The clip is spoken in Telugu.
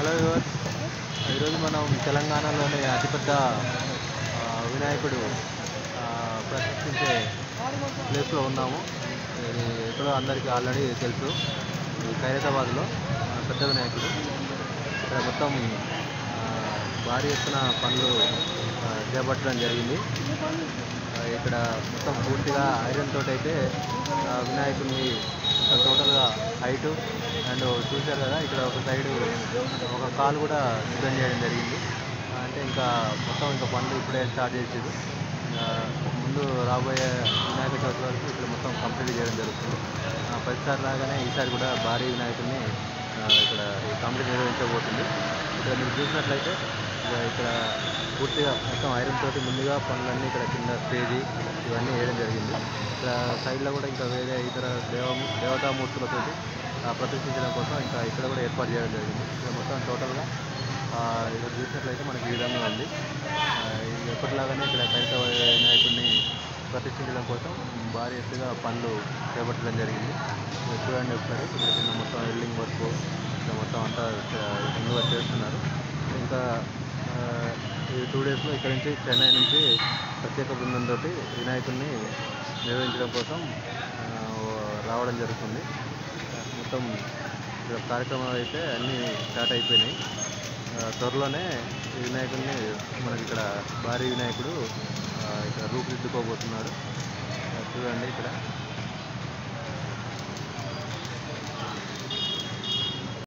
హలో వ్యూవర్స్, ఈరోజు మనం తెలంగాణలోని అతిపెద్ద వినాయకుడు ప్రతిష్ఠించే ప్లేస్లో ఉన్నాము. ఇది ఎక్కడో అందరికీ ఆల్రెడీ తెలుసు. ఇది ఖైరతాబాద్లో పెద్ద వినాయకుడు. ఇక్కడ మొత్తం భారీ ఎత్తున పనులు చేపట్టడం జరిగింది. ఇక్కడ మొత్తం పూర్తిగా ఐరన్ తోటి అయితే వినాయకుడిని టోటల్గా హైటు అండ్ చూశారు కదా, ఇక్కడ ఒక సైడు ఒక కాలు కూడా సిద్ధం చేయడం జరిగింది. అంటే ఇంకా మొత్తం పనులు ఇప్పుడే స్టార్ట్ చేసేది. ముందు రాబోయే వినాయక చవితి వరకు ఇక్కడ మొత్తం కంప్లీట్ చేయడం జరుగుతుంది. ప్రతిసారి లాగానే ఈసారి కూడా భారీ వినాయకుడిని ఇక్కడ ఈ కమిటీ నిర్వహించబోతుంది. ఇక్కడ మీరు చూసినట్లయితే ఇక్కడ పూర్తిగా మొత్తం ఐరన్ తోటి ముందుగా పనులన్నీ ఇక్కడ కింద స్టేజీ ఇవన్నీ వేయడం జరిగింది. ఇక్కడ సైడ్లో కూడా ఇంకా వేరే ఇతర దేవతామూర్తులతోటి ప్రదర్శించడం కోసం ఇంకా ఇక్కడ కూడా ఏర్పాటు చేయడం జరిగింది. ఇక్కడ మొత్తం టోటల్గా ఇక్కడ చూసినట్లయితే మనకి ఈ విధంగా ఉంది. ఎప్పటిలాగానే ఇక్కడ ఖైరతాబాద్ వినాయకుడిని ప్రతిష్ఠించడం కోసం భారీ ఎత్తుగా పనులు చేపట్టడం జరిగింది. చూడండి ఒకసారి, ఇక్కడ కింద మొత్తం వెల్డింగ్ వర్క్ ఇక్కడ మొత్తం అంతా ముందుగా చేస్తున్నారు. ఇంకా ఈ 2 డేస్లో ఇక్కడ నుంచి చెన్నై నుంచి ప్రత్యేక బృందంతో వినాయకుడిని నిర్వహించడం కోసం రావడం జరుగుతుంది. మొత్తం ఇక్కడ కార్యక్రమాలు అయితే అన్నీ స్టార్ట్ అయిపోయినాయి. త్వరలోనే ఈ వినాయకుడిని మనకి ఇక్కడ భారీ వినాయకుడు ఇక్కడ రూపుదిద్దుకోబోతున్నారు. చూడండి ఇక్కడ